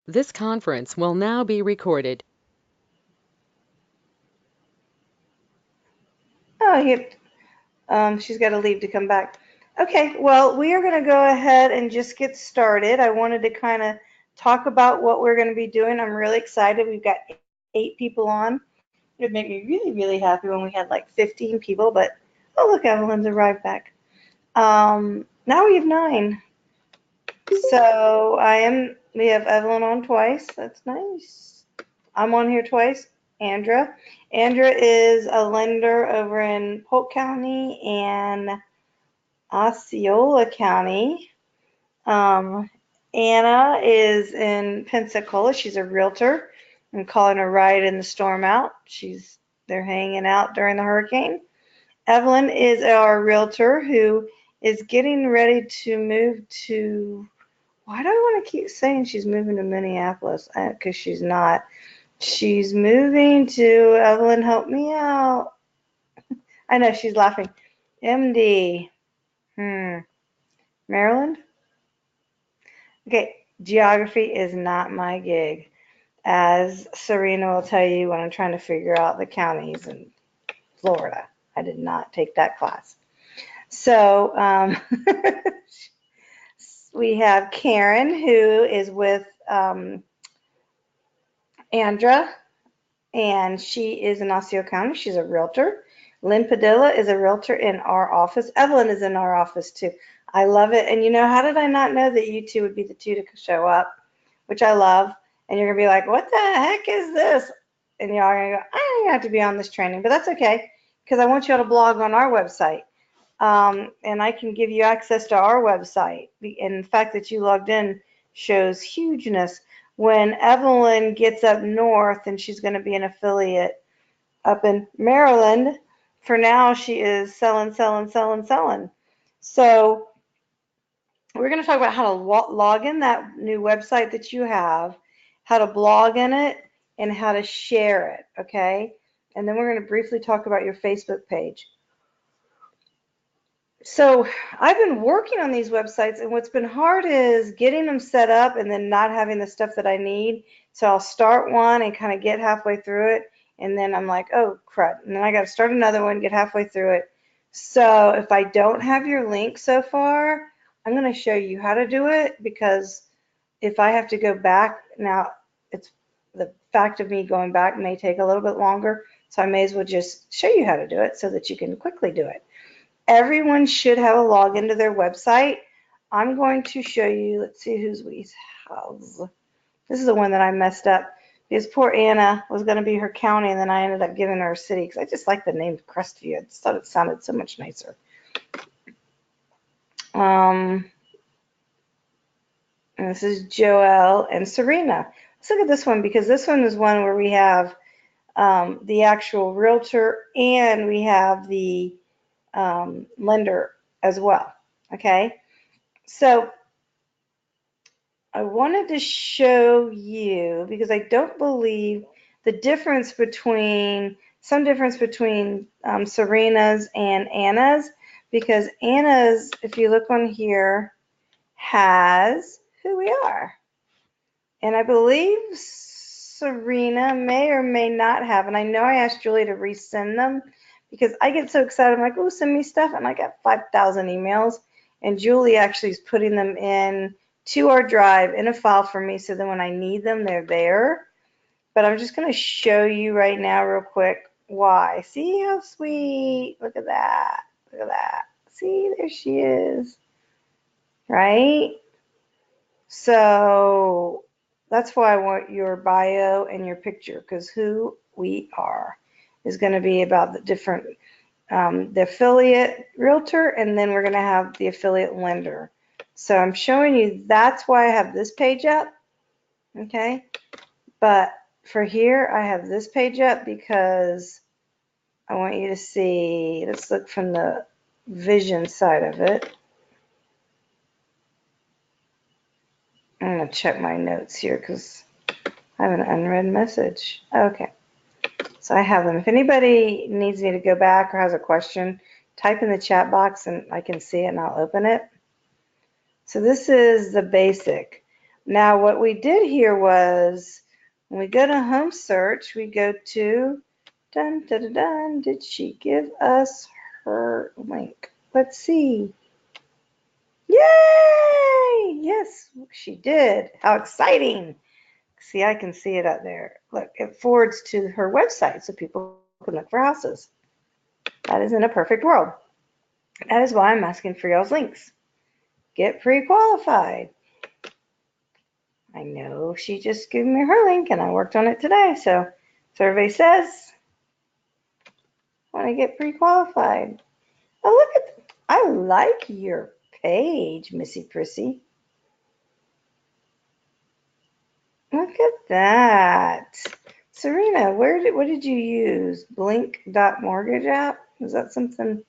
This conference will now be recorded. Oh, she's got to leave to come back. Okay, well, we are going to go ahead and just get started. I wanted to kind of talk about what we're going to be doing. I'm really excited. We've got 8 people on. It would make me really, really happy when we had like 15 people, but oh, look, Evelyn's arrived back. Now we have 9. So we have Evelyn on twice. That's nice. I'm on here twice. Andra. Andra is a lender over in Polk County and Osceola County. Um, Anna is in Pensacola. She's a realtor. I'm calling her right in the storm out. They're hanging out during the hurricane. Evelyn is our realtor who is getting ready to move to. Why do I want to keep saying she's moving to Minneapolis? Because she's not. She's moving to. Evelyn, help me out. I know she's laughing. MD. Maryland? Okay, geography is not my gig, as Serena will tell you when I'm trying to figure out the counties in Florida. I did not take that class. So we have Karen, who is with Andra, and she is in Osceola County. She's a realtor. Lynn Padilla is a realtor in our office. Evelyn is in our office too. I love it. And you know, how did I not know that you two would be the two to show up? Which I love. And you're going to be like, what the heck is this? And y'all are going to go, I don't have to be on this training, but that's okay because I want you all to blog on our website. And I can give you access to our website. And the fact that you logged in shows hugeness. When Evelyn gets up north and she's going to be an affiliate up in Maryland, for now she is selling. So we're going to talk about how to log in that new website that you have, how to blog in it, and how to share it, okay? And then we're going to briefly talk about your Facebook page. So I've been working on these websites, and what's been hard is getting them set up and then not having the stuff that I need. So I'll start one and kind of get halfway through it, and then I'm like, oh, crud. And then I got to start another one, get halfway through it. So if I don't have your link so far, I'm going to show you how to do it, because if I have to go back, now it's the fact of me going back may take a little bit longer. So I may as well just show you how to do it so that you can quickly do it. Everyone should have a login to their website. I'm going to show you, let's see who's we have. This is the one that I messed up because poor Anna was going to be her county, and then I ended up giving her a city because I just like the name Crestview. I just thought it sounded so much nicer. And this is Joelle and Serena. Let's look at this one, because this one is one where we have the actual realtor and we have the lender as well. Okay, so I wanted to show you, because I don't believe the difference between Serena's and Anna's, because Anna's, if you look on here, has who we are. And I believe Serena may or may not have. And I know I asked Julie to resend them because I get so excited. I'm like, oh, send me stuff. And I got 5,000 emails. And Julie actually is putting them in to our drive in a file for me, so that when I need them, they're there. But I'm just going to show you right now real quick why. See how sweet? Look at that. Look at that. See, there she is. Right? So that's why I want your bio and your picture, because who we are is going to be about the different, the affiliate realtor, and then we're going to have the affiliate lender. So I'm showing you, that's why I have this page up, okay? But for here, I have this page up because I want you to see, let's look from the vision side of it. I'm going to check my notes here because I have an unread message. Okay. So I have them. If anybody needs me to go back or has a question, type in the chat box and I can see it and I'll open it. So this is the basic. Now what we did here was when we go to home search, we go to dun dun dun dun. Did she give us her link? Let's see. Yay! Yes, she did. How exciting. See, I can see it up there. Look, it forwards to her website so people can look for houses. That is in a perfect world. That is why I'm asking for y'all's links. Get pre-qualified. I know she just gave me her link and I worked on it today. So survey says, want to get pre-qualified. Oh, look at, I like your page, Missy Prissy. Look at that. Serena, what did you use? Blink.mortgage app? Is that something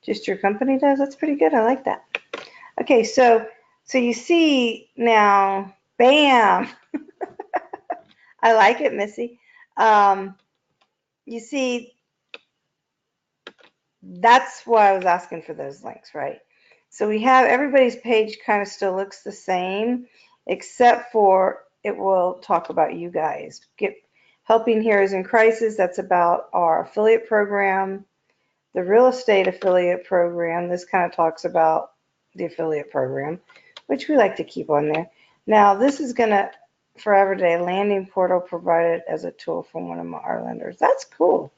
just your company does? That's pretty good. I like that. Okay, so you see now, bam. I like it, Missy. You see, that's why I was asking for those links, right? So we have everybody's page kind of still looks the same, except for it will talk about you guys. Helping Heroes in Crisis, that's about our affiliate program. The real estate affiliate program, this kind of talks about the affiliate program, which we like to keep on there. Now, this is going to Forever Day landing portal provided as a tool from one of our lenders. That's cool.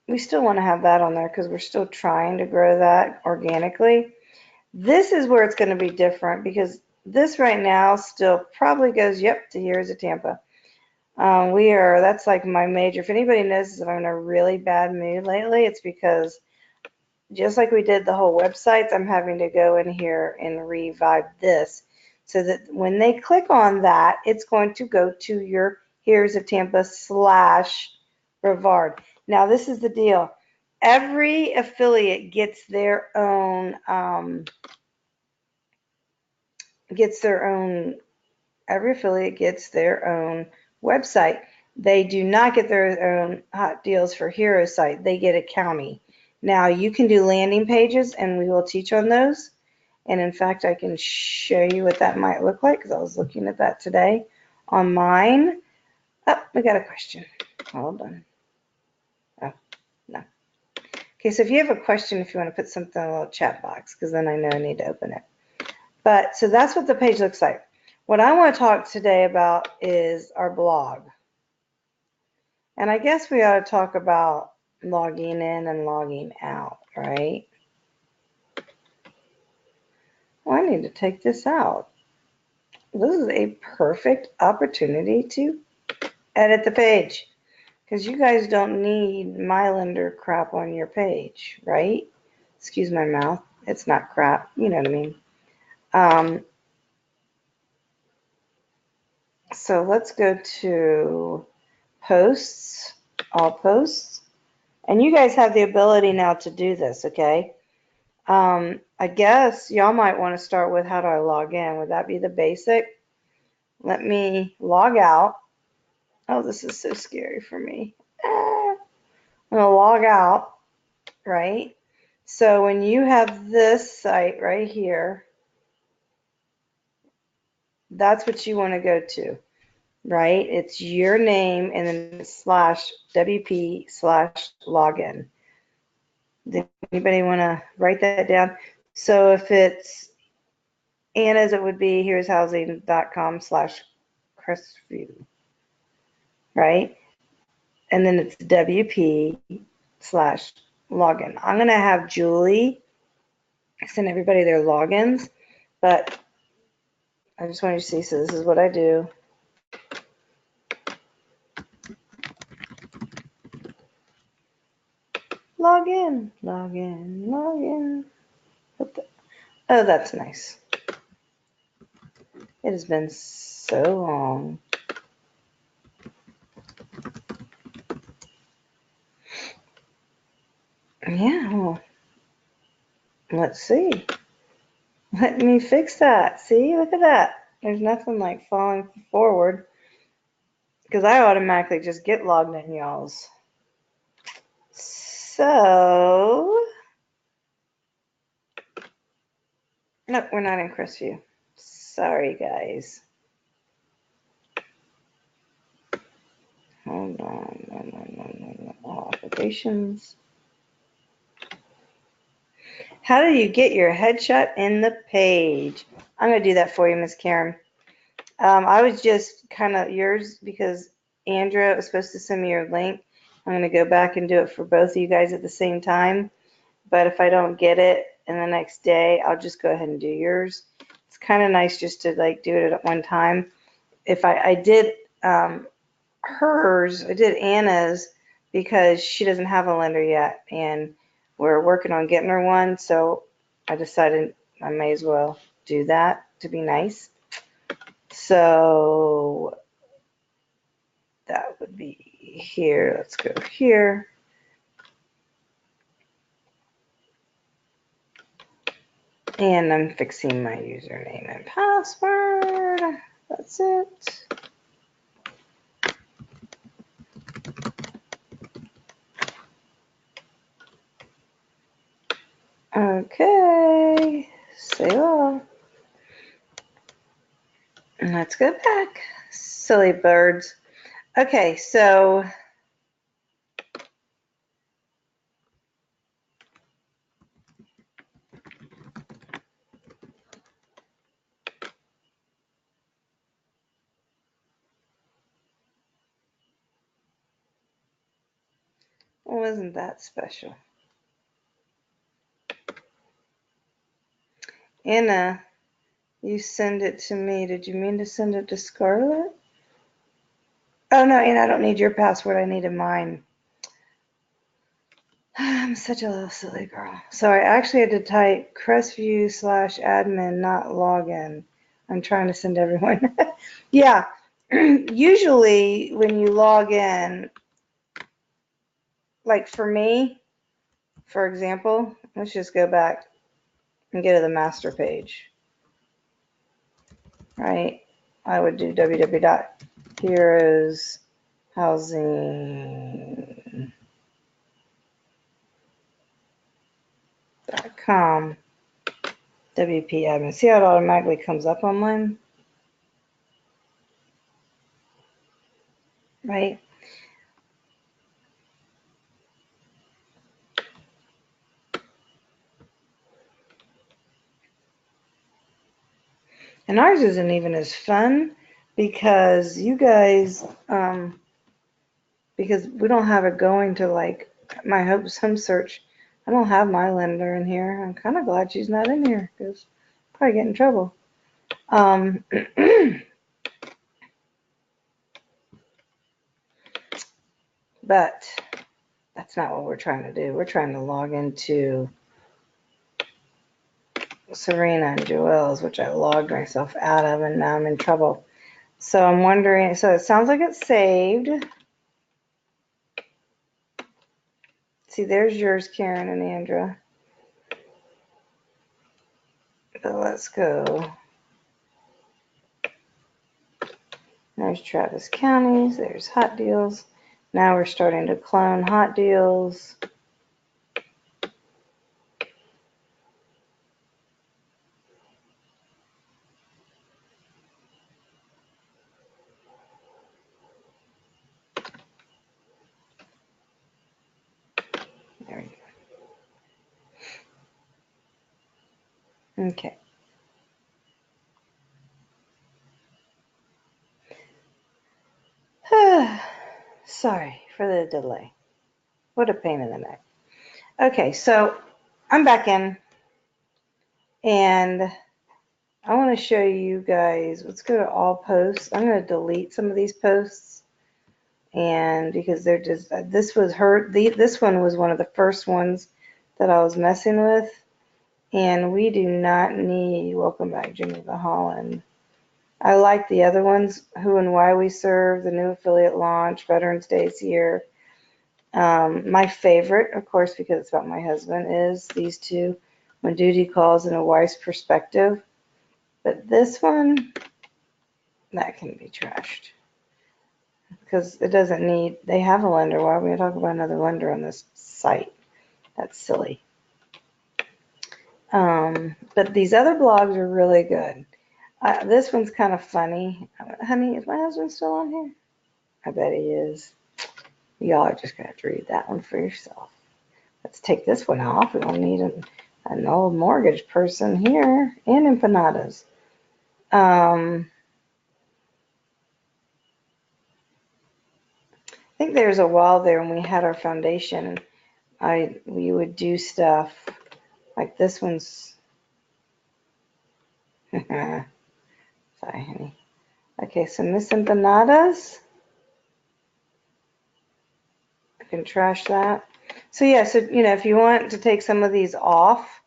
We still want to have that on there because we're still trying to grow that organically. This is where it's going to be different because this right now still probably goes, yep, to Heroes of Tampa. That's like my major. If anybody knows that I'm in a really bad mood lately, it's because just like we did the whole websites, I'm having to go in here and revive this so that when they click on that, it's going to go to your Heroes of Tampa / Brevard. Now, this is the deal. Every affiliate gets their own, every affiliate gets their own website. They do not get their own hot deals for Hero site. They get a county. Now, you can do landing pages, and we will teach on those. And in fact, I can show you what that might look like because I was looking at that today on mine. Oh, we got a question. Hold on. Oh, no. Okay, so if you have a question, if you want to put something in a little chat box, because then I know I need to open it. But so that's what the page looks like. What I want to talk today about is our blog. And I guess we ought to talk about logging in and logging out, right? Well, I need to take this out. This is a perfect opportunity to edit the page because you guys don't need my lender crap on your page, right? Excuse my mouth. It's not crap. You know what I mean. So let's go to posts, all posts. And you guys have the ability now to do this, okay? I guess y'all might want to start with how do I log in? Would that be the basic? Let me log out. Oh, this is so scary for me. I'm going to log out, right? So when you have this site right here, that's what you want to go to, right? It's your name and then /WP/login. Does anybody want to write that down? So if it's Anna's, it would be here'shousing.com/Crestview, right? And then it's WP/login. I'm going to have Julie send everybody their logins, but I just want you to see, so this is what I do. Log in, log in, log in. Oh, that's nice. It has been so long. Yeah, well, let's see. Let me fix that. See, look at that. There's nothing like falling forward because I automatically just get logged in, y'all's. So Nope, we're not in Crestview. Sorry, guys. Hold on. All applications. How do you get your headshot in the page? I'm going to do that for you, Miss Karen. I was just kind of yours because Andrea was supposed to send me your link. I'm going to go back and do it for both of you guys at the same time. But if I don't get it in the next day, I'll just go ahead and do yours. It's kind of nice just to like do it at one time. If I did hers, I did Anna's because she doesn't have a lender yet, and we're working on getting her one. So I decided I may as well do that to be nice. So that would be here. Let's go here. And I'm fixing my username and password. That's it. Okay, save all. And let's go back. Silly birds. Okay, so wasn't that special? Anna, you send it to me. Did you mean to send it to Scarlett? Oh no, Anna, I don't need your password. I needed mine. I'm such a little silly girl. So I actually had to type Crestview/admin, not login. I'm trying to send everyone. Yeah, usually when you log in, like for me, for example, let's just go back and go to the master page, right? I would do www.heroeshousing.com WP admin. See how it automatically comes up on mine? Right? And ours isn't even as fun because you guys, because we don't have it going to like my home search. I don't have my lender in here. I'm kind of glad she's not in here because I'll probably get in trouble. But that's not what we're trying to do. We're trying to log into Serena and Joelle's, which I logged myself out of, and now I'm in trouble. So I'm wondering, so it sounds like it's saved. See, there's yours, Karen and Andra. So let's go. There's Travis Counties, there's Hot Deals. Now we're starting to clone Hot Deals. There we go. Okay. Sorry for the delay. What a pain in the neck. Okay, so I'm back in, and I want to show you guys. Let's go to all posts. I'm going to delete some of these posts, and because they're just this one was one of the first ones that I was messing with, and we do not need. Welcome back, Jimmy the Holland. I like the other ones, who and why we serve, the new affiliate launch, Veterans Day is here. My favorite, of course, because it's about my husband, is these two, When Duty Calls and a Wife's Perspective. But this one, that can be trashed. Because it doesn't need, they have a lender. Why are we going to talk about another lender on this site? That's silly. But these other blogs are really good. This one's kind of funny. Honey, is my husband still on here? I bet he is. Y'all are just going to have to read that one for yourself. Let's take this one off. We don't need an old mortgage person here. And empanadas. I think there's a while there when we had our foundation, we would do stuff like this one's. Sorry, honey. Okay, so Miss Empanadas. I can trash that. So yeah, so if you want to take some of these off,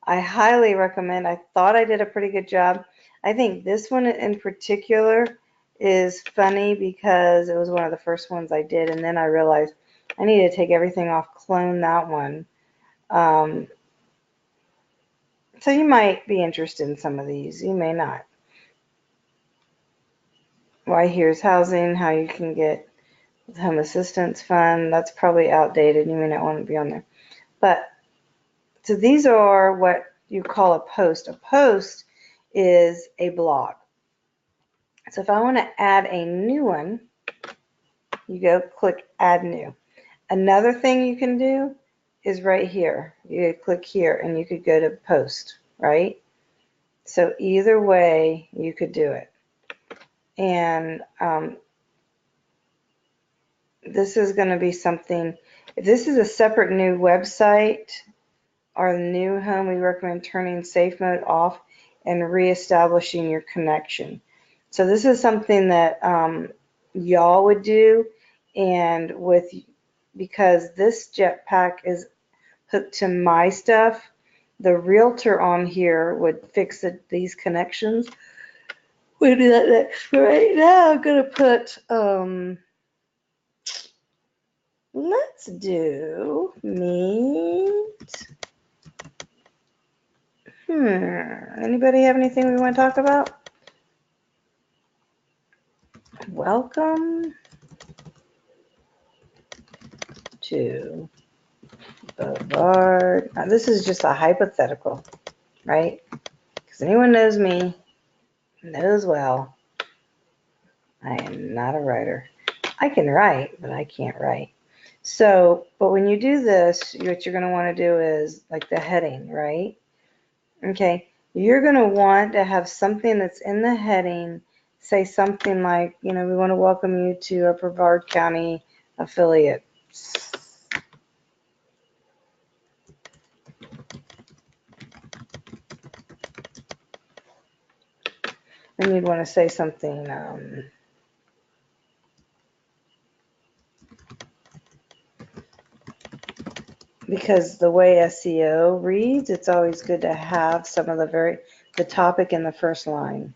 I highly recommend. I thought I did a pretty good job. I think this one in particular is funny because it was one of the first ones I did, and then I realized I need to take everything off, clone that one. So you might be interested in some of these. You may not. Why Here's Housing, how you can get the Home Assistance Fund. That's probably outdated. You may not want to be on there. But so these are what you call a post. A post is a blog. So if I want to add a new one, you go click Add New. Another thing you can do is right here. You click here and you could go to Post, right? So either way, you could do it. And this is going to be something, if this is a separate new website or a new home, we recommend turning safe mode off and reestablishing your connection. So this is something that y'all would do, and because this jetpack is hooked to my stuff, the realtor on here would fix these connections. We'll do that next. Right now I'm gonna put let's do meet. Anybody have anything we want to talk about? Welcome to Boulevard. Now, this is just a hypothetical, right? Because anyone knows me knows well I am not a writer. I can write, but I can't write. So, but when you do this, what you're going to want to do is like the heading, right? Okay, you're going to want to have something that's in the heading, say something like, we want to welcome you to our Brevard County affiliate. And you'd want to say something, because the way SEO reads, it's always good to have some of the topic in the first line.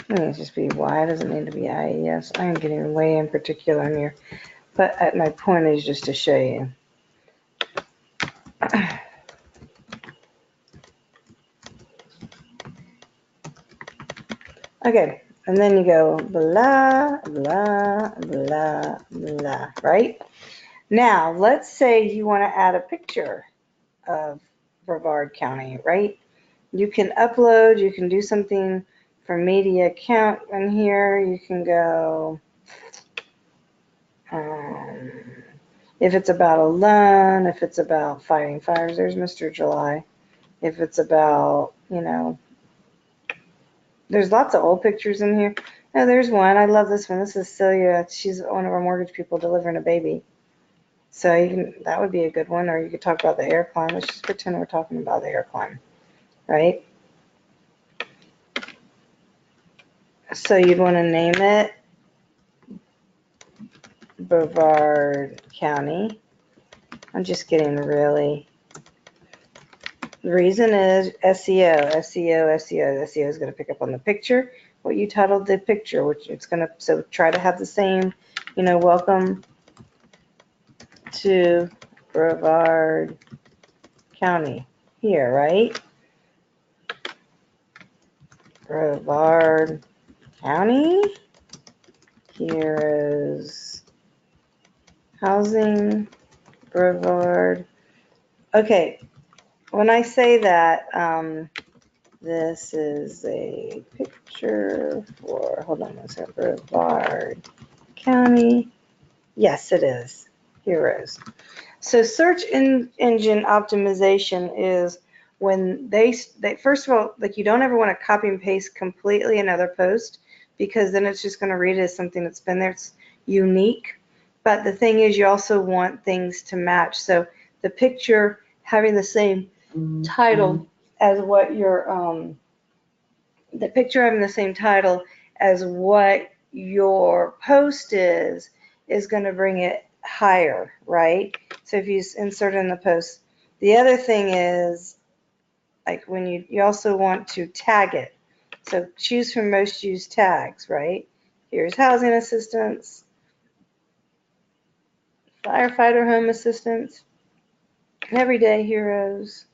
It just be why, doesn't need to be IES. I am getting way in particular in here, but my point is just to show you. Okay, and then you go blah, blah, blah, blah, right? Now, let's say you want to add a picture of Brevard County, right? You can upload, you can do something for media account in here. You can go, if it's about a loan, if it's about fighting fires, there's Mr. July. If it's about, there's lots of old pictures in here. Oh, there's one. I love this one. This is Celia. She's one of our mortgage people delivering a baby. So that would be a good one. Or you could talk about the air climb. Let's just pretend we're talking about the air climb, right? So you'd want to name it Brevard County. I'm just getting really. The reason is SEO. The SEO is going to pick up on the picture, what you titled the picture, which it's going to, so try to have the same, welcome to Brevard County here, right? Brevard County, Heroes Housing, Brevard. Okay, when I say that, this is a picture for, hold on one second, Brevard County. Yes, it is. Heroes. So search engine optimization is when they first of all, like, you don't ever want to copy and paste completely another post, because then it's just going to read it as something that's been there. It's unique. But the thing is, you also want things to match. So the picture having the same title as what your the picture having the same title as what your post is going to bring it higher, right? So if you insert in the post, the other thing is, like, when you also want to tag it. So choose from most used tags, right? Here's housing assistance, firefighter home assistance, everyday heroes,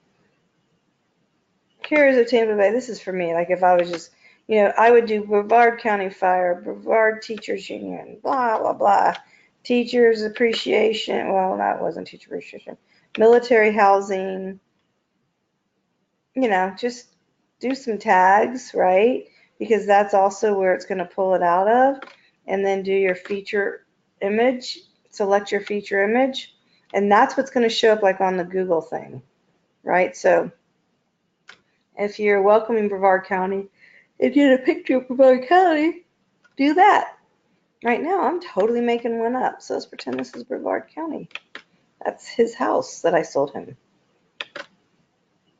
Heroes of Tampa Bay. This is for me. Like, if I was just, I would do Brevard County Fire, Brevard Teachers Union, blah, blah, blah. Teachers Appreciation. Well, that wasn't Teacher Appreciation. Military Housing. Just do some tags, right? Because that's also where it's going to pull it out of. And then do your feature image. Select your feature image. And that's what's going to show up, like, on the Google thing, right? So if you're welcoming Brevard County, if you had a picture of Brevard County, do that. Right now, I'm totally making one up. So let's pretend this is Brevard County. That's his house that I sold him.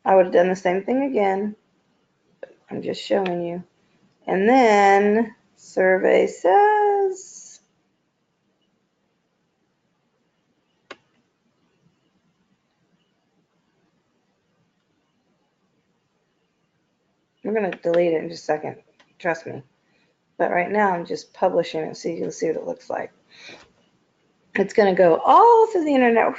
I would have done the same thing again. I'm just showing you. And then survey says, I'm going to delete it in just a second. Trust me. But right now, I'm just publishing it so you can see what it looks like. It's going to go all through the internet.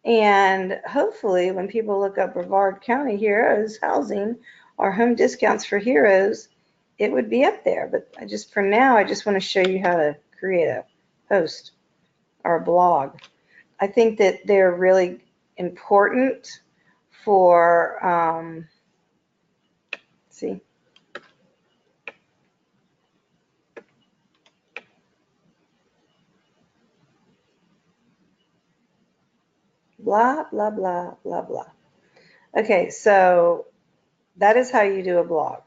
And hopefully, when people look up Brevard County Heroes Housing or home discounts for heroes, it would be up there. But for now, I just want to show you how to create a post or a blog. I think that they're really important for, see, blah, blah, blah, blah, blah. Okay, so that is how you do a blog.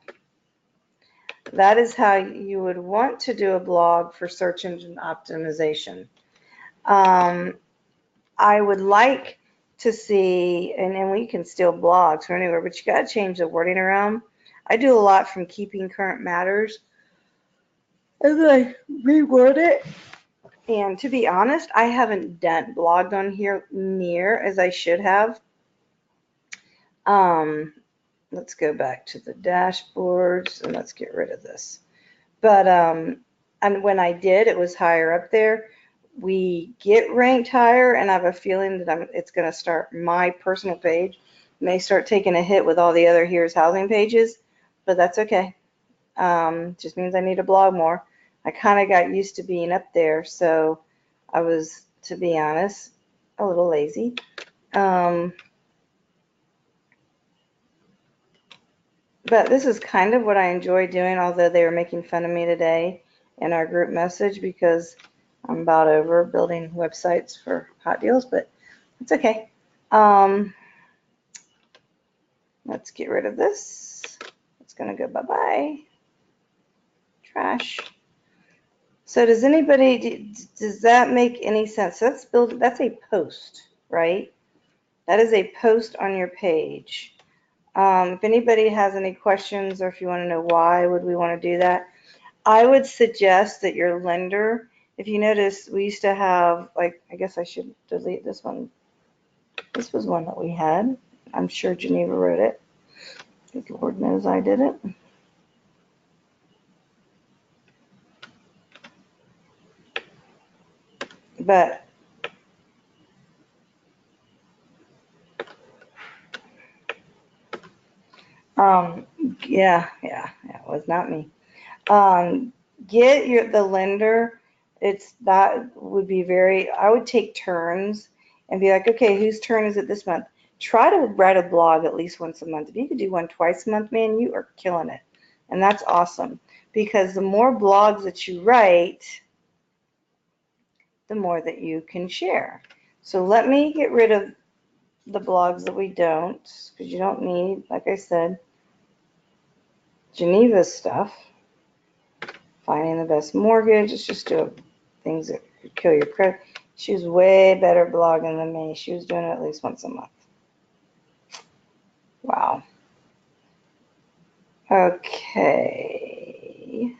That is how you would want to do a blog for search engine optimization. I would like to see, and we can still blog from anywhere, but you got to change the wording around. I do a lot from keeping current matters, and then I reword it. And to be honest, I haven't blogged on here near as I should have. Let's go back to the dashboards and let's get rid of this. But and when I did, it was higher up there. We get ranked higher, and I have a feeling that it's going to start, my personal page may start taking a hit with all the other Here's Housing pages, but that's okay. Just means I need to blog more. I kind of got used to being up there, so I was, to be honest, a little lazy. But this is kind of what I enjoy doing, although they were making fun of me today in our group message because I'm about over building websites for hot deals, but it's okay. Let's get rid of this. It's going to go bye-bye. Trash. So does that make any sense? So that's a post, right? That is a post on your page. If anybody has any questions or if you want to know why would we want to do that, I would suggest that your lender, if you notice, we used to have, like, I guess I should delete this one. This was one that we had. I'm sure Geneva wrote it. Good Lord knows I did it. But Yeah, it was not me. Get the lender. That would be I would take turns and be like, okay, whose turn is it this month? Try to write a blog at least once a month. If you could do one twice a month, man, you are killing it. And that's awesome, because the more blogs that you write, the more that you can share. So let me get rid of the blogs that we don't, because you don't need, like I said, Geneva stuff. Finding the best mortgage. Let's just do things that could kill your credit. She was way better blogging than me. She was doing it at least once a month. Wow. Okay.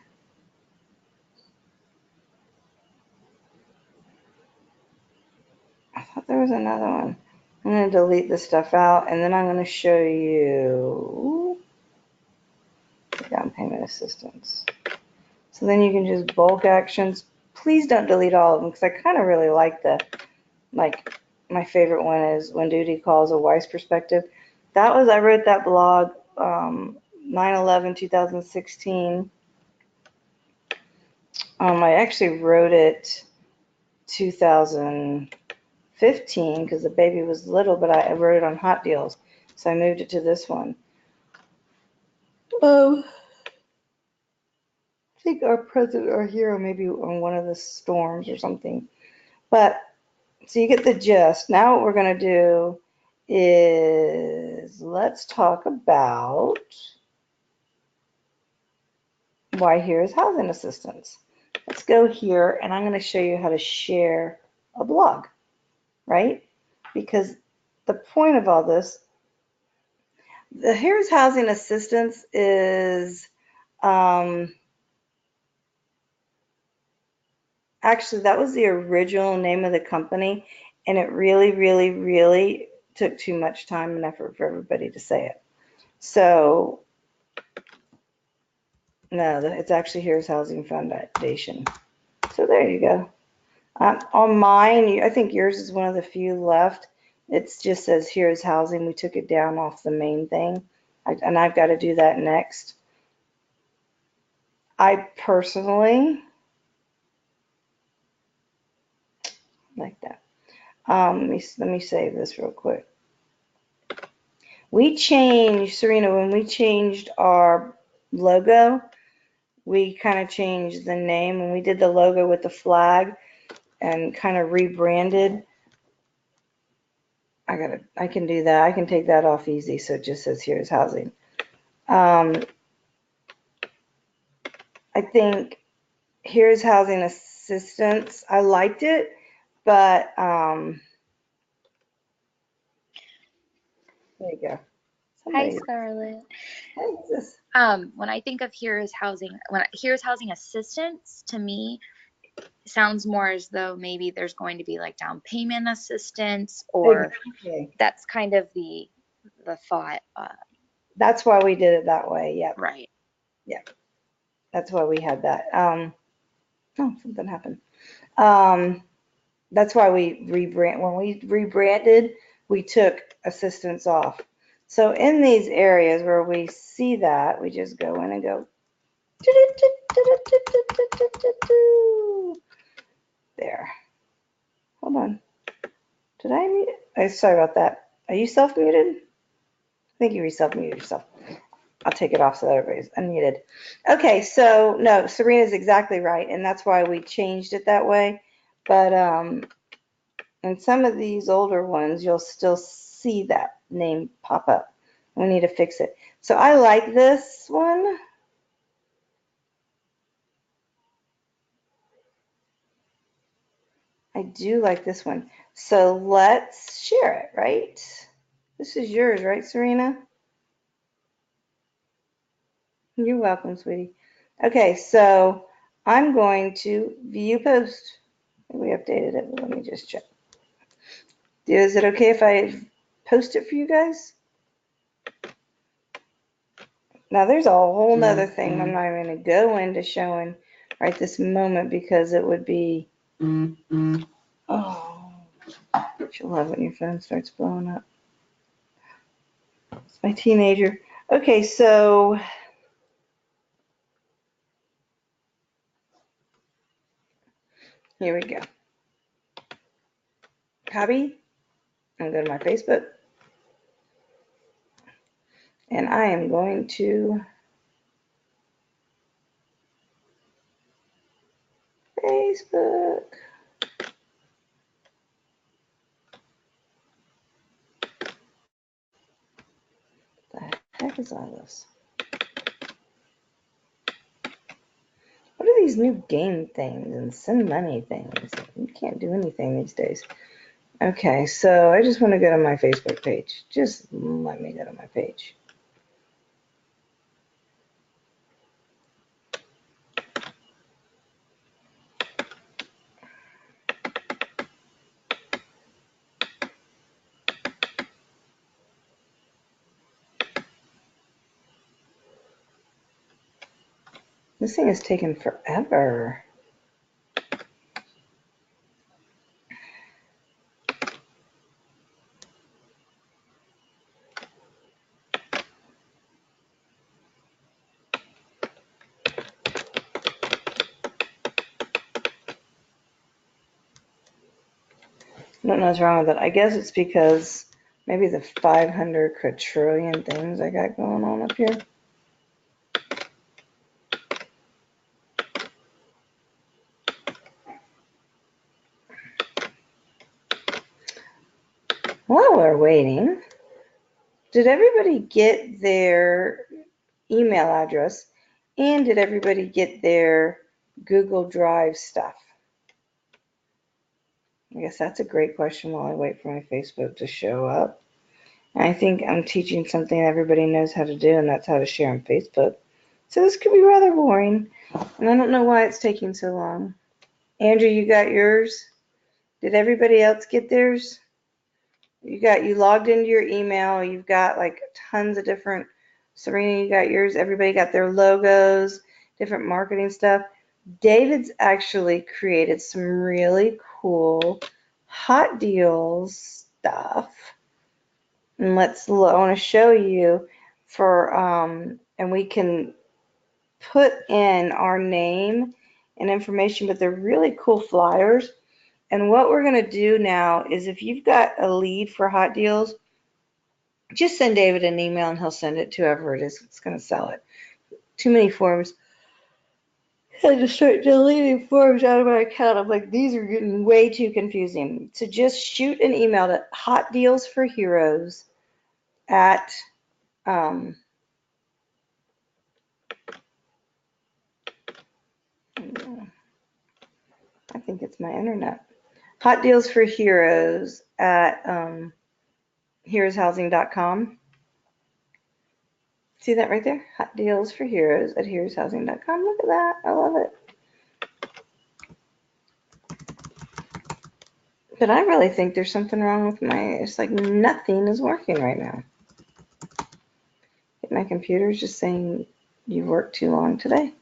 I thought there was another one. I'm going to delete this stuff out, and then I'm going to show you down payment assistance. So then you can just bulk actions. Please don't delete all of them, because I kind of really like my favorite one is When Duty Calls, a Wise Perspective. I wrote that blog 9/11/2016. I actually wrote it 2015 because the baby was little, but I wrote it on Hot Deals, so I moved it to this one. I think our hero maybe on one of the storms or something. But so you get the gist. Now what we're going to do is let's talk about why here is housing assistance. Let's go here, and I'm going to show you how to share a blog, right? Because the point of all this, the Here's Housing Assistance is actually, that was the original name of the company, and it really, really, really took too much time and effort for everybody to say it. So no, it's actually Here's Housing Foundation. So there you go. On mine, I think yours is one of the few left. It just says Here's Housing. We took it down off the main thing, and I've got to do that next. I personally like that. Let me save this real quick. We changed, Serena, when we changed our logo, we kind of changed the name. When we did the logo with the flag and kind of rebranded, I can do that. I can take that off easy, so it just says Here's Housing. I think Here's Housing Assistance. I liked it, but there you go. Hi, Scarlett. Hey, what's this? When I think of Here's Housing Assistance, to me, sounds more as though maybe there's going to be like down payment assistance, or Exactly. that's kind of the thought. That's why we did it that way. Yep. Right. Yeah. That's why we had that. Oh, something happened. That's why when we rebranded, we took assistance off. So in these areas where we see that, we just go in and go there. Hold on. Did I mute? Sorry about that. Are you self-muted? I think you self-muted yourself. I'll take it off so that everybody's unmuted. Okay, so no, Serena's exactly right, and that's why we changed it that way. But in some of these older ones, you'll still see that name pop up. We need to fix it. So I like this one. I do like this one. So let's share it, right? This is yours, right, Serena? You're welcome, sweetie. Okay, so I'm going to view post. We updated it, but let me just check. Is it okay if I post it for you guys? Now there's a whole nother thing I'm not even going to go into showing right this moment, because it would be, oh, you'll love when your phone starts blowing up. It's my teenager. Okay, so Here we go. Copy. I'm going to go to my Facebook. And I am going to Facebook. The heck is all this? What are these new game things and send money things? You can't do anything these days. Okay, so I just want to go to my Facebook page. Just let me go to my page. This thing is taking forever. I don't know what's wrong with it. I guess it's because maybe the 500 quadrillion things I got going on up here. While we're waiting, did everybody get their email address and did everybody get their Google Drive stuff? I guess that's a great question while I wait for my Facebook to show up. And I think I'm teaching something everybody knows how to do, and that's how to share on Facebook. So this could be rather boring, and I don't know why it's taking so long. Andrew, you got yours? Did everybody else get theirs? You logged into your email. You've got like tons of different. Serena, you got yours. Everybody got their logos, different marketing stuff. David's actually created some really cool hot deals stuff. And I want to show you and we can put in our name and information, but they're really cool flyers. And what we're going to do now is if you've got a lead for hot deals, just send David an email and he'll send it to whoever it is that's going to sell it. Too many forms. I just start deleting forms out of my account. I'm like, these are getting way too confusing. So just shoot an email to hotdealsforheroes at I think it's my internet. Hot Deals for Heroes at heroeshousing.com. See that right there? Hot Deals for Heroes at heroeshousing.com. Look at that. I love it. But I really think there's something wrong with it's like nothing is working right now. My computer's just saying you worked too long today.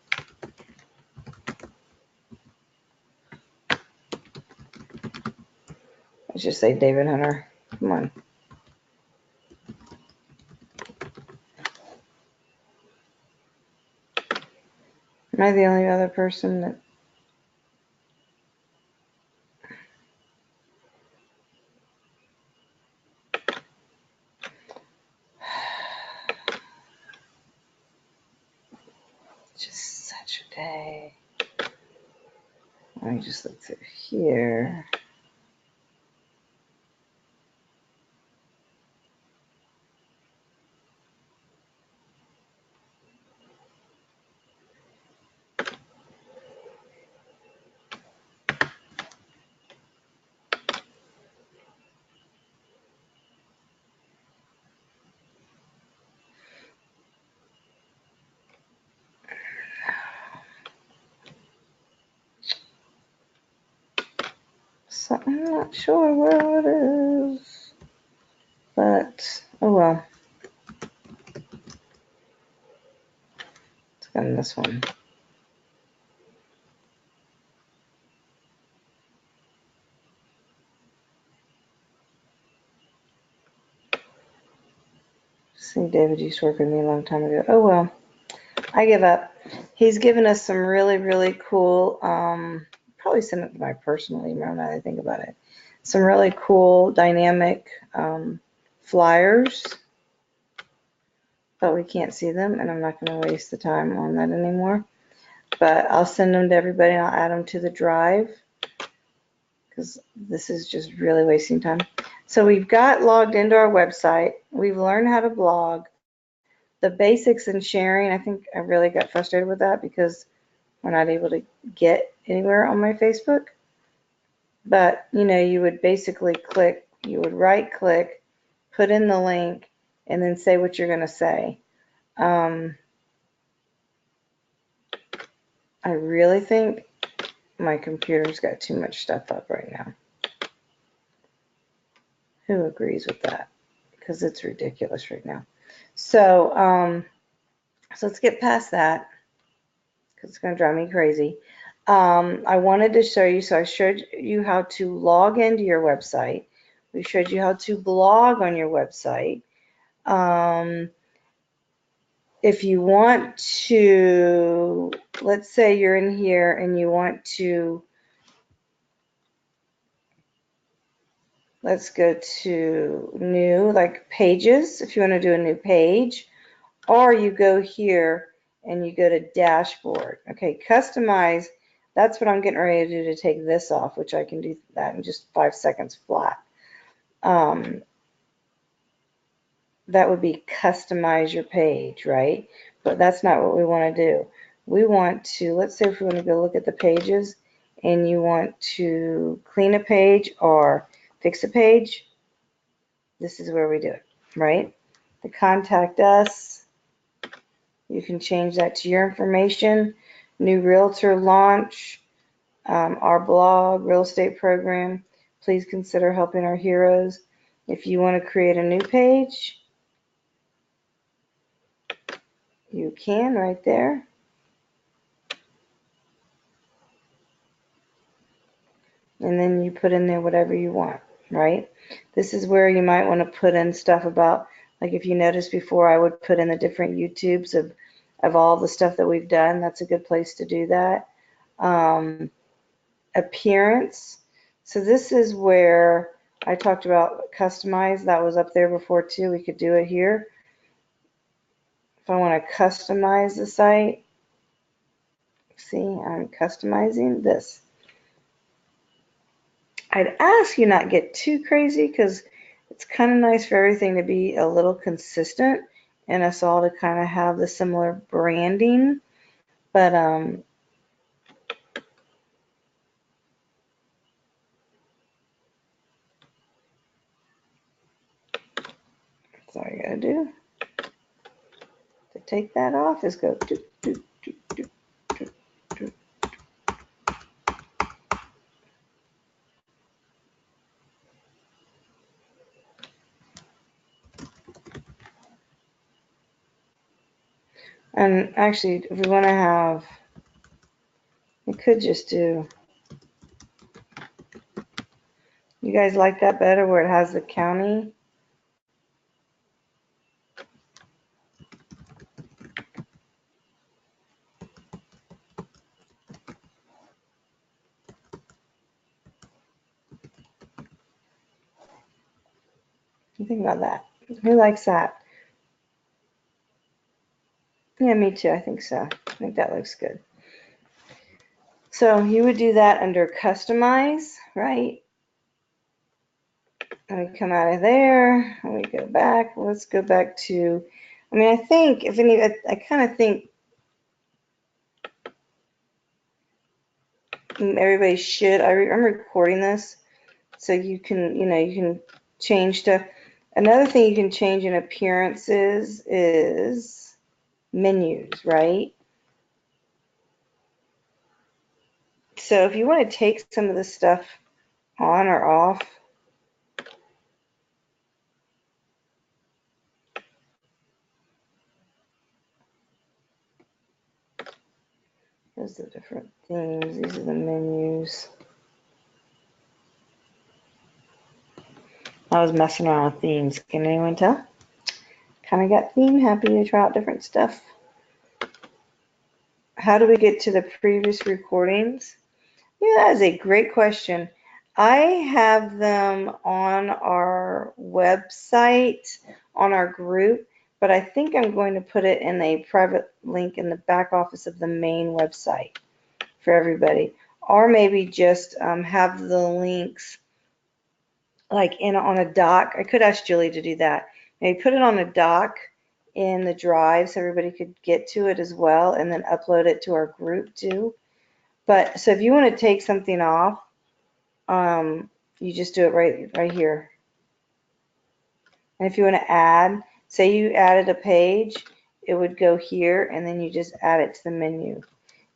Let's just say David Hunter. Come on. Am I the only other person that... Just such a day. Let me just look through here. So I'm not sure where it is, but oh well. Let's go on this one. See, David used to work with me a long time ago. Oh well, I give up. He's given us some really, really cool probably send it to my personal email now that I think about it. Some really cool dynamic flyers, but we can't see them, and I'm not going to waste the time on that anymore. But I'll send them to everybody, and I'll add them to the drive, because this is just really wasting time. So we've got logged into our website. We've learned how to blog. The basics in sharing, I think I really got frustrated with that because we're not able to get anywhere on my Facebook. But, you know, you would basically click, you would right click, put in the link, and then say what you're going to say. I really think my computer's got too much stuff up right now. Who agrees with that? Because it's ridiculous right now. So, so let's get past that, because it's going to drive me crazy. I wanted to show you, so I showed you how to log into your website. We showed you how to blog on your website. If you want to, let's say you're in here and you want to, let's go to new, like pages, if you want to do a new page, or you go here and you go to dashboard. Okay, customize, that's what I'm getting ready to do to take this off, which I can do that in just 5 seconds flat. That would be customize your page, right? But that's not what we want to do. We want to, let's say if we want to go look at the pages and you want to clean a page or fix a page, this is where we do it, right? The contact us, you can change that to your information. New realtor launch, our blog, real estate program. Please consider helping our heroes. If you want to create a new page, you can right there. And then you put in there whatever you want, right? This is where you might want to put in stuff about, like if you noticed before, I would put in the different YouTubes of all the stuff that we've done. That's a good place to do that. Appearance. So this is where I talked about customize. That was up there before too. We could do it here. If I want to customize the site, see, I'm customizing this. I'd ask you not get too crazy because it's kind of nice for everything to be a little consistent and us all to kind of have the similar branding. But that's all you gotta do to take that off is go do, do, do, do, do, do. And actually, if we want to have, we could just do, you guys like that better where it has the county? Think about that. Who likes that? Yeah, me too. I think so. I think that looks good. So you would do that under customize, right? And we come out of there and we go back. Let's go back to, I mean, I think if any, I kind of think everybody should, I'm recording this so you can, you know, you can change stuff. Another thing you can change in appearances is menus, right? So if you want to take some of this stuff on or off, here's the different themes. These are the menus. I was messing around with themes. Can anyone tell? Kind of got theme happy to try out different stuff. How do we get to the previous recordings? Yeah, that is a great question. I have them on our website, on our group, but I think I'm going to put it in a private link in the back office of the main website for everybody. Or maybe just have the links like on a doc. I could ask Julie to do that. Maybe put it on a doc in the drive so everybody could get to it as well, and then upload it to our group too. But so if you want to take something off, you just do it right here. And if you want to add, say you added a page, it would go here, and then you just add it to the menu.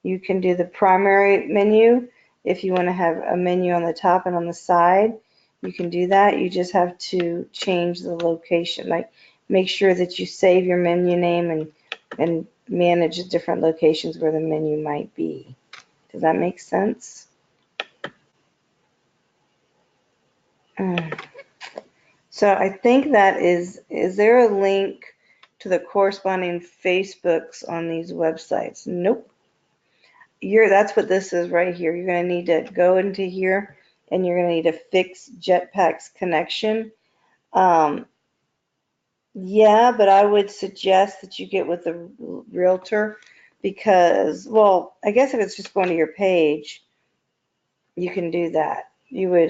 You can do the primary menu if you want to have a menu on the top and on the side. You can do that. You just have to change the location, like make sure that you save your menu name and manage the different locations where the menu might be. Does that make sense? So I think that is there a link to the corresponding Facebooks on these websites? Nope. That's what this is right here. You're going to need to go into here, and you're going to need to fix Jetpack's connection. Yeah, but I would suggest that you get with the Realtor because, well, I guess if it's just going to your page, you can do that. You would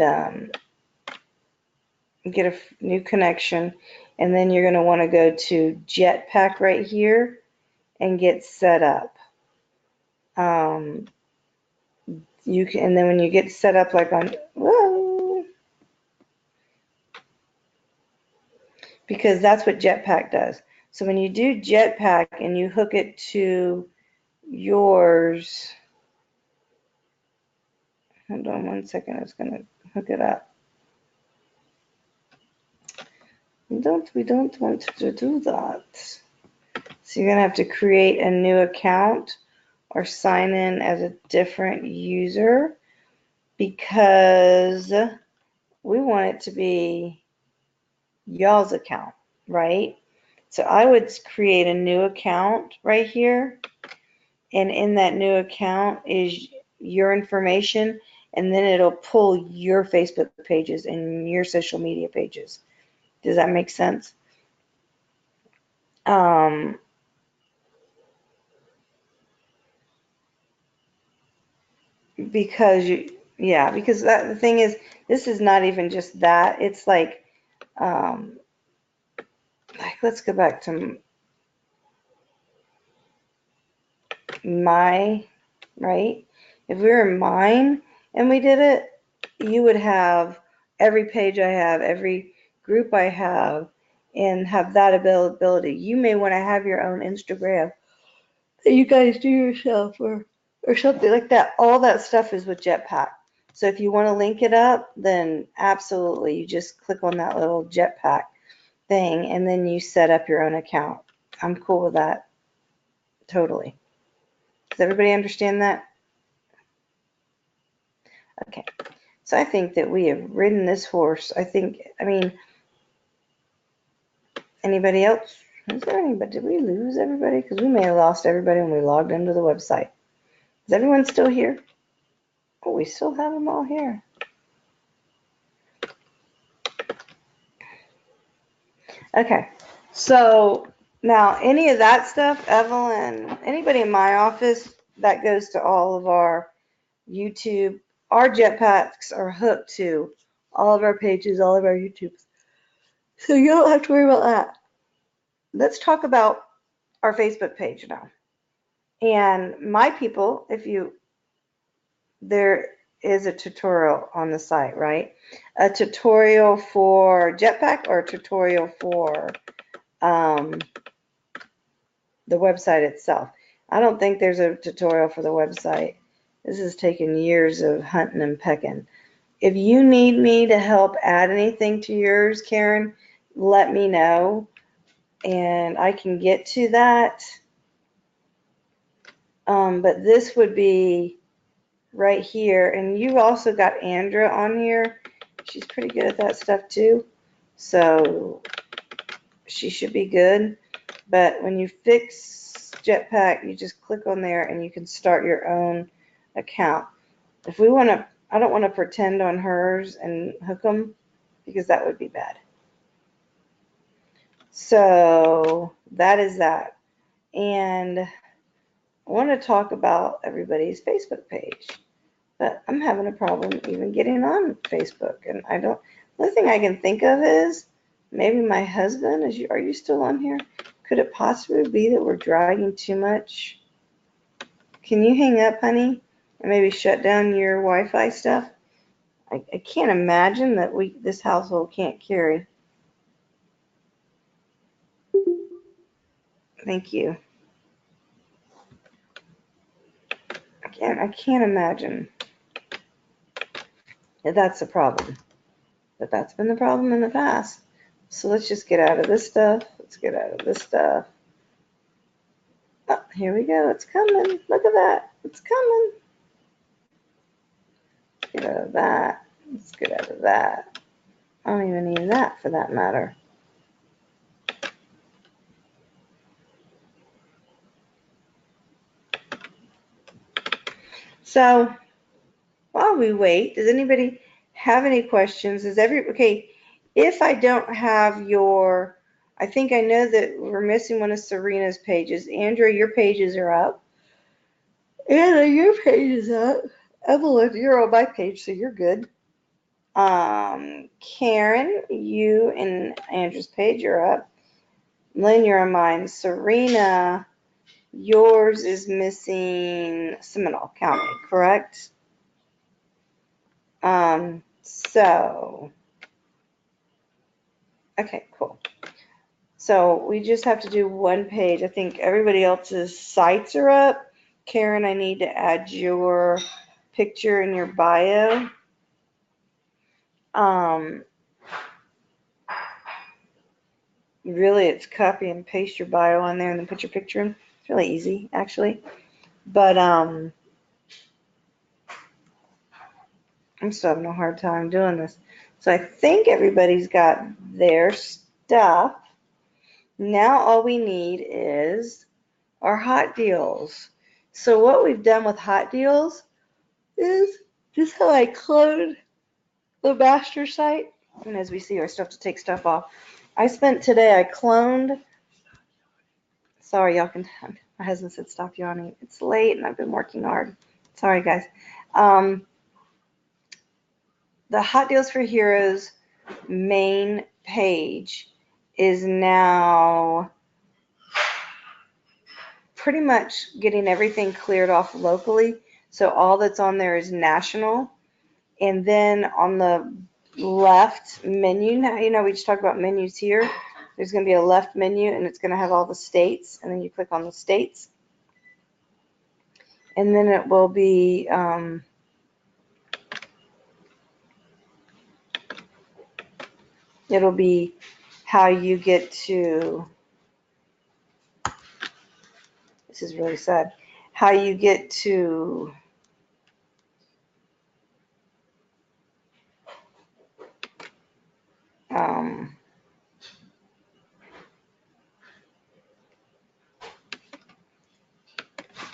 get a new connection, and then you're going to want to go to Jetpack right here and get set up. You can, and then when you get set up, like on, whoa, because that's what Jetpack does. So when you do Jetpack and you hook it to yours, hold on one second, I was going to hook it up. We don't want to do that. So you're going to have to create a new account or sign in as a different user because we want it to be y'all's account, right? So I would create a new account right here, and in that new account is your information, and then it'll pull your Facebook pages and your social media pages. Does that make sense? Because because the thing is, this is not even just that. It's like let's go back to my, right? If we were in mine and we did it, you would have every page I have, every group I have, and have that availability. You may want to have your own Instagram that you guys do yourself or something like that. All that stuff is with Jetpack. So if you want to link it up, then absolutely, you just click on that little Jetpack thing and then you set up your own account. I'm cool with that. Totally. Does everybody understand that? Okay. So I think that we have ridden this horse. I mean, anybody else? Is there anybody? Did we lose everybody? Because we may have lost everybody when we logged into the website. Is everyone still here? Oh, we still have them all here. Okay. So now any of that stuff, Evelyn, anybody in my office, that goes to all of our YouTube. Our Jetpacks are hooked to all of our pages, all of our YouTubes. So you don't have to worry about that. Let's talk about our Facebook page now. And my people, there is a tutorial on the site, right? A tutorial for Jetpack or a tutorial for the website itself. I don't think there's a tutorial for the website. This has taken years of hunting and pecking. If you need me to help add anything to yours, Karen, let me know and I can get to that. But this would be right here. And you've also got Andra on here. She's pretty good at that stuff too. So she should be good. But when you fix Jetpack, you just click on there and you can start your own account. If we want to, I don't want to pretend on hers and hook them because that would be bad. So that is that. And I want to talk about everybody's Facebook page, but I'm having a problem even getting on Facebook. And the only thing I can think of is maybe my husband. Are you still on here? Could it possibly be that we're dragging too much? Can you hang up, honey, and maybe shut down your Wi-Fi stuff? I can't imagine that this household can't carry. Thank you. I can't imagine that that's a problem. But that's been the problem in the past. So let's just get out of this stuff. Let's get out of this stuff. Oh, here we go. It's coming. Look at that. It's coming. Let's get out of that. Let's get out of that. I don't even need that for that matter. So while we wait, does anybody have any questions? Okay, if I don't have I think I know that we're missing one of Serena's pages. Andrea, your pages are up. Anna, your page is up. Evelyn, you're on my page, so you're good. Karen, you and Andrew's page are up. Lynn, you're on mine. Serena, yours is missing Seminole County, correct? So, okay, cool. So we just have to do one page. I think everybody else's sites are up. Karen, I need to add your picture in your bio. Really, it's copy and paste your bio on there and then put your picture in. It's really easy, actually. But I'm still having a hard time doing this. So I think everybody's got their stuff. Now all we need is our hot deals. So what we've done with hot deals is just how I cloned the master site. And as we see, I still have to take stuff off. I cloned. Sorry, y'all can. My husband said stop yawning. It's late and I've been working hard. Sorry, guys. The Hot Deals for Heroes main page is now pretty much getting everything cleared off locally. So all that's on there is national. And then on the left menu, now, we just talked about menus here. There's going to be a left menu and it's going to have all the states. And then you click on the states. And then it will be it'll be how you get to, this is really sad, how you get to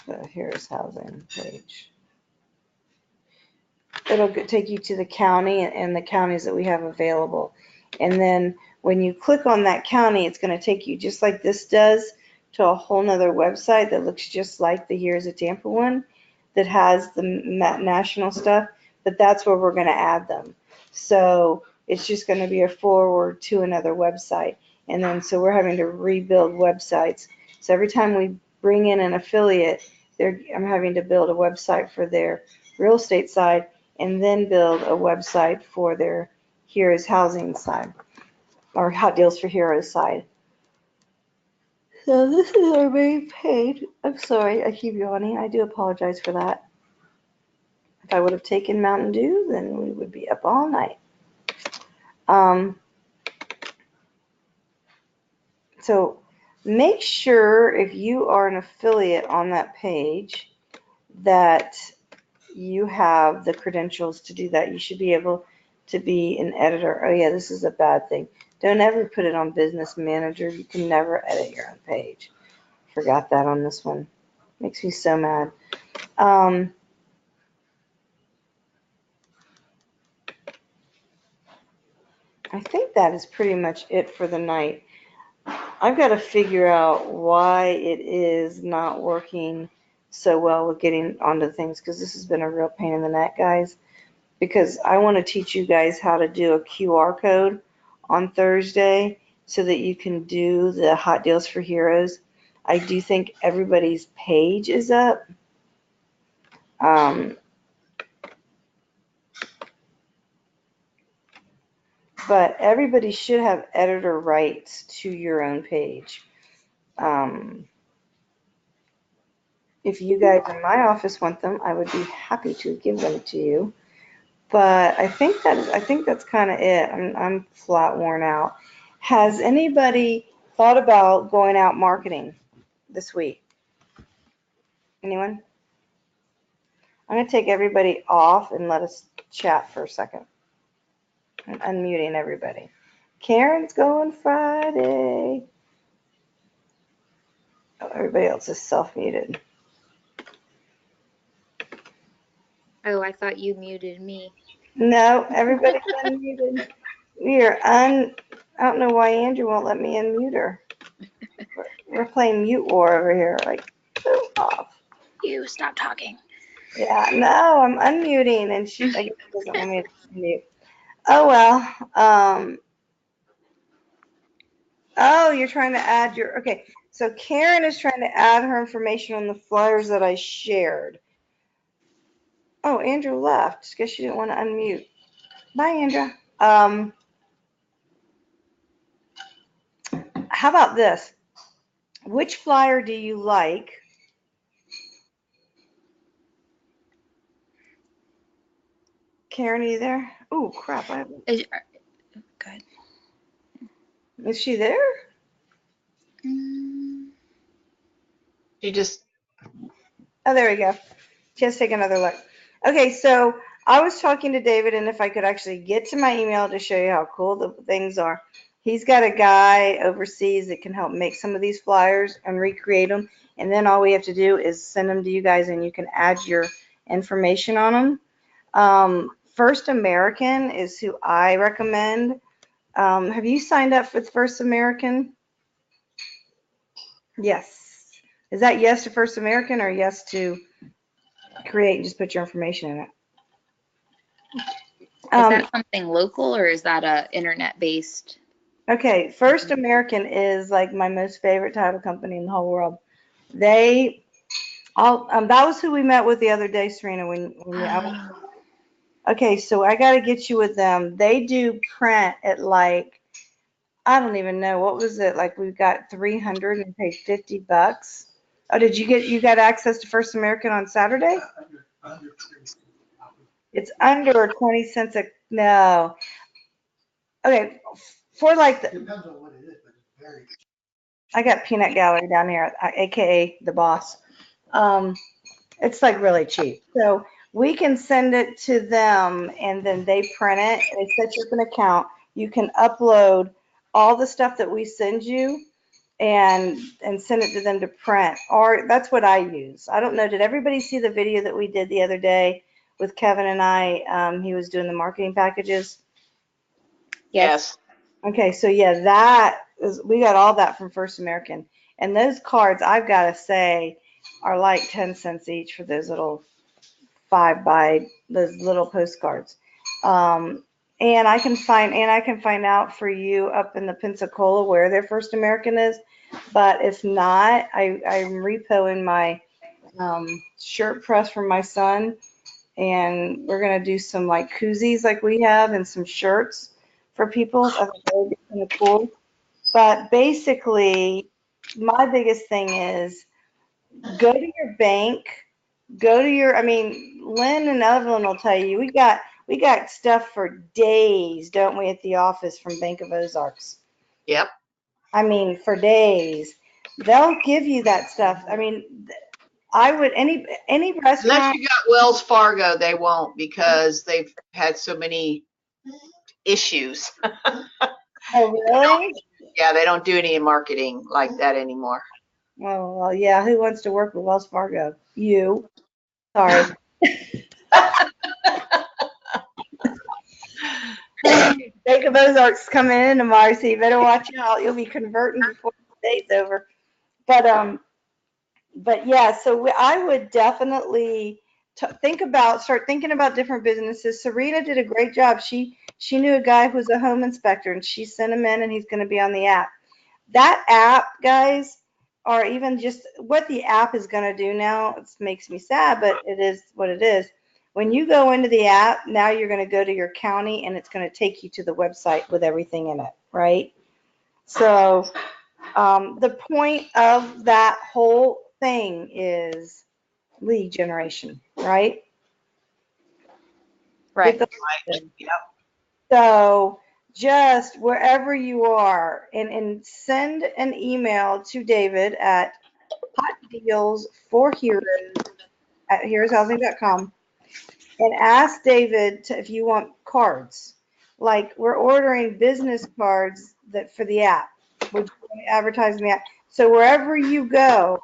the Here's Housing page. It'll take you to the county and the counties that we have available. And then when you click on that county, it's going to take you just like this does to a whole nother website that looks just like the Here's a Tampa one that has the national stuff, but that's where we're going to add them. So it's just going to be a forward to another website. And then so we're having to rebuild websites. So every time we bring in an affiliate, I'm having to build a website for their real estate side and then build a website for their Heroes Housing side, or Hot Deals for Heroes side. So this is our main page. I'm sorry, I keep yawning. I do apologize for that. If I would have taken Mountain Dew, then we would be up all night. So make sure if you are an affiliate on that page that you have the credentials to do that. You should be able to be an editor. Oh yeah, this is a bad thing. Don't ever put it on Business Manager. You can never edit your own page. Forgot that on this one. Makes me so mad. I think that is pretty much it for the night. I've got to figure out why it is not working so well with getting onto things, because this has been a real pain in the neck, guys. Because I want to teach you guys how to do a QR code on Thursday so that you can do the hot deals for heroes. I do think everybody's page is up. But everybody should have editor rights to your own page. If you guys in my office want them, I would be happy to give them to you. But I think that's kind of it. I'm flat worn out. Has anybody thought about going out marketing this week? Anyone? I'm going to take everybody off and let us chat for a second. I'm unmuting everybody. Karen's going Friday. Oh, everybody else is self-muted. Oh, I thought you muted me. No, everybody's unmuted. I don't know why Andrew won't let me unmute her. We're playing mute war over here. Like, go off. You stop talking. Yeah, no, I'm unmuting, and I guess she doesn't want me to mute. Oh well. Oh, you're trying to add your. Okay, so Karen is trying to add her information on the flyers that I shared. Oh, Andrew left. Guess she didn't want to unmute. Bye, Andrew. How about this? Which flyer do you like? Karen, are you there? Oh, crap. Good. Is she there? She just, Oh, there we go. She has to take another look. Okay, so I was talking to David, and if I could actually get to my email to show you how cool the things are. He's got a guy overseas that can help make some of these flyers and recreate them. And then all we have to do is send them to you guys, and you can add your information on them. First American is who I recommend. Have you signed up with First American? Yes. Is that yes to First American or yes to create and just put your information in it? Is that something local or is that a internet based? Okay, First American is like my most favorite title company in the whole world. That was who we met with the other day, Serena. Okay, so I got to get you with them. They do print at like, I don't even know, what was it? Like we've got 300 and paid $50. Oh, you got access to First American on Saturday? It's under 20 cents no. Okay, for like Depends on what it is, but it's very. I got Peanut Gallery down here, aka the boss. It's like really cheap. So we can send it to them and then they print it. They set you up an account. You can upload all the stuff that we send you and send it to them to print. Or that's what I use. I don't know. Did everybody see the video that we did the other day with Kevin and I? He was doing the marketing packages. yes. Okay, so yeah, we got all that from First American. And those cards, I've got to say, are like 10 cents each for those little those little postcards. And I can find out for you up in the Pensacola where their First American is. But if not, I'm repoing my shirt press for my son, and we're gonna do some like koozies like we have and some shirts for people. I think that would be kind of cool. But basically, my biggest thing is go to your bank, Lynn and Evelyn will tell you, we got stuff for days, don't we, at the office from Bank of Ozarks? Yep. I mean, for days. They'll give you that stuff. I mean, I would, any Unless restaurant. you got Wells Fargo, they won't because they've had so many issues. Oh, really? Yeah, they don't do any marketing like that anymore. Oh, well, yeah. Who wants to work with Wells Fargo? You. Sorry. Lake of Ozarks coming in tomorrow, so you better watch out. You'll be converting before the day's over. But yeah, so I would definitely start thinking about different businesses. Serena did a great job. She knew a guy who's a home inspector, and she sent him in, and he's going to be on the app. That app, guys, or even just what the app is going to do now, it makes me sad, but it is what it is. When you go into the app, now you're going to go to your county, and it's going to take you to the website with everything in it, right? So the point of that whole thing is lead generation, right? Get Right. the Right. Yep. So just wherever you are, and send an email to David at hotdealsforheroes@heroeshousing.com and ask David if you want cards. Like we're ordering business cards that for the app. Would you want to advertise in the app? So wherever you go,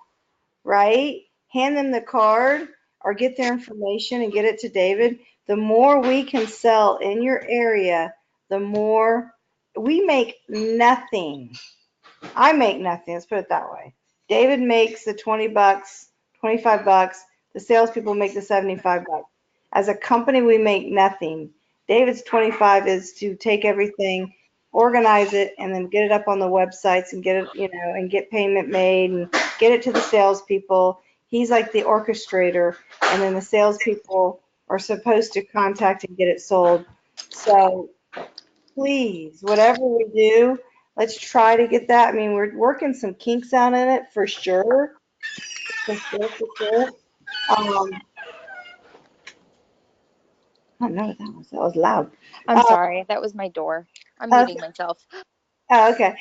right? Hand them the card or get their information and get it to David. The more we can sell in your area, the more we make nothing. I make nothing. Let's put it that way. David makes the $20, $25. The salespeople make the $75. As a company, we make nothing. David's 25 is to take everything, organize it, and then get it up on the websites and get it, and get payment made and get it to the salespeople. He's like the orchestrator, and then the salespeople are supposed to contact and get it sold. So please, whatever we do, let's try to get that. I mean, we're working some kinks out in it for sure. For sure, for sure. I don't know what that was. That was loud. I'm Um, sorry. That was my door. I'm okay. muting myself. Oh, okay.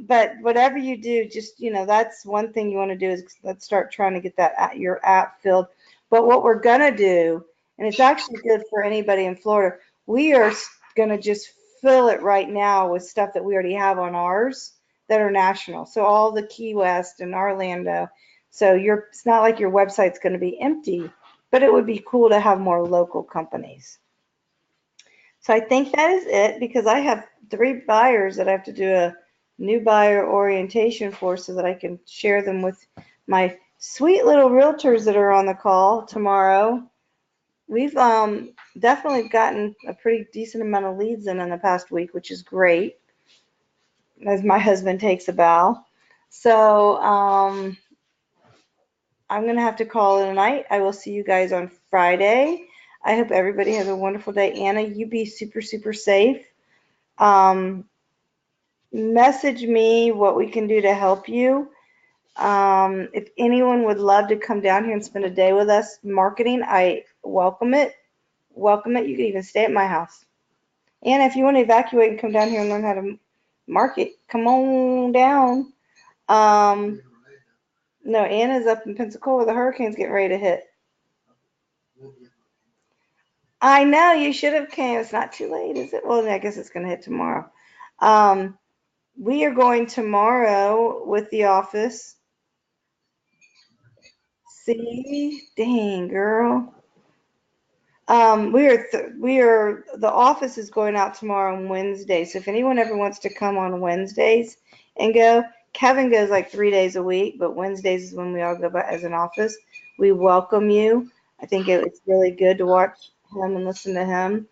But whatever you do, just, that's one thing you want to do is let's start trying to get your app filled. But what we're going to do, and it's actually good for anybody in Florida, we are going to just fill it right now with stuff that we already have on ours that are national. So all the Key West and Orlando. So it's not like your website's going to be empty, but it would be cool to have more local companies. So I think that is it because I have 3 buyers that I have to do a new buyer orientation for so that I can share them with my sweet little realtors that are on the call tomorrow. We've definitely gotten a pretty decent amount of leads in the past week, which is great, as my husband takes a bow. So I'm going to have to call it a night. I will see you guys on Friday. I hope everybody has a wonderful day. Anna, you be super, super safe. Message me what we can do to help you. If anyone would love to come down here and spend a day with us marketing, I welcome it. Welcome it. You can even stay at my house. And if you want to evacuate and come down here and learn how to market, come on down. No, Anna's up in Pensacola. The hurricane's getting ready to hit. I know you should have came. It's not too late, is it? Well, I guess it's going to hit tomorrow. We are going tomorrow with the office. See, dang girl. The office is going out tomorrow on Wednesday. So if anyone ever wants to come on Wednesdays and go, Kevin goes like 3 days a week, but Wednesdays is when we all go as an office. We welcome you. I think it's really good to watch him and listen to him.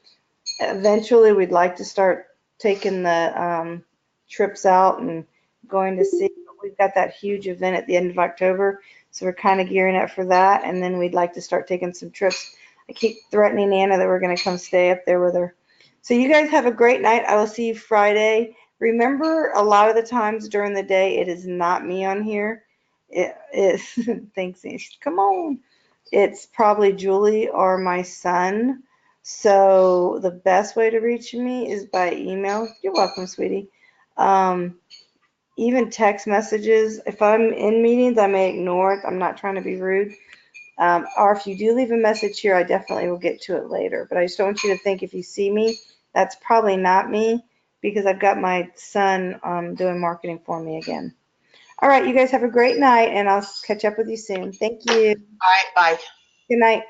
Eventually, we'd like to start taking the trips out and going to see. We've got that huge event at the end of October, so we're kind of gearing up for that. And then we'd like to start taking some trips. I keep threatening Anna that we're going to come stay up there with her. So you guys have a great night. I will see you Friday. Remember, a lot of the times during the day, it is not me on here. It is, thanks, Ish. Come on. It's probably Julie or my son. So the best way to reach me is by email. You're welcome, sweetie. Even text messages. If I'm in meetings, I may ignore it. I'm not trying to be rude. Or if you do leave a message here, I definitely will get to it later. But I just don't want you to think if you see me, that's probably not me because I've got my son doing marketing for me again. All right, you guys have a great night, and I'll catch up with you soon. Thank you. All right, bye. Good night.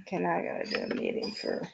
Okay, now I gotta do a meeting for